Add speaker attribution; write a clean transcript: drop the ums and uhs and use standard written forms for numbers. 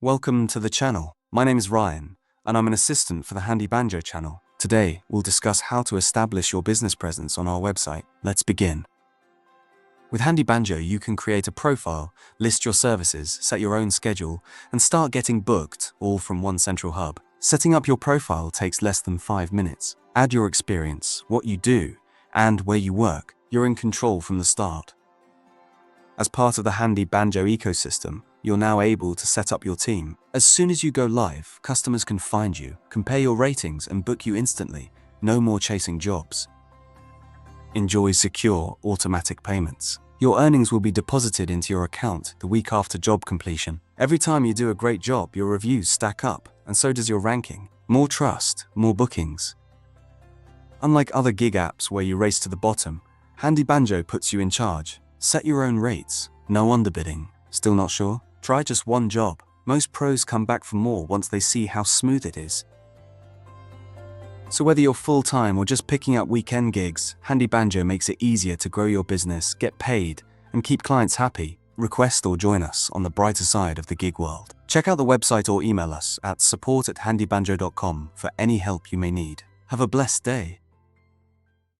Speaker 1: Welcome to the channel. My name is Ryan, and I'm an assistant for the HandyBanjo channel. Today, we'll discuss how to establish your business presence on our website. Let's begin. With HandyBanjo, you can create a profile, list your services, set your own schedule, and start getting booked, all from one central hub. Setting up your profile takes less than 5 minutes. Add your experience, what you do, and where you work. You're in control from the start. As part of the HandyBanjo ecosystem, you're now able to set up your team. As soon as you go live, customers can find you, compare your ratings, and book you instantly. No more chasing jobs. Enjoy secure, automatic payments. Your earnings will be deposited into your account the week after job completion. Every time you do a great job, your reviews stack up, and so does your ranking. More trust, more bookings. Unlike other gig apps where you race to the bottom, HandyBanjo puts you in charge. Set your own rates. No underbidding. Still not sure? Try just one job. Most pros come back for more once they see how smooth it is. So whether you're full-time or just picking up weekend gigs, HandyBanjo makes it easier to grow your business, get paid, and keep clients happy. Request or join us on the brighter side of the gig world. Check out the website or email us at support@handybanjo.com for any help you may need. Have a blessed day.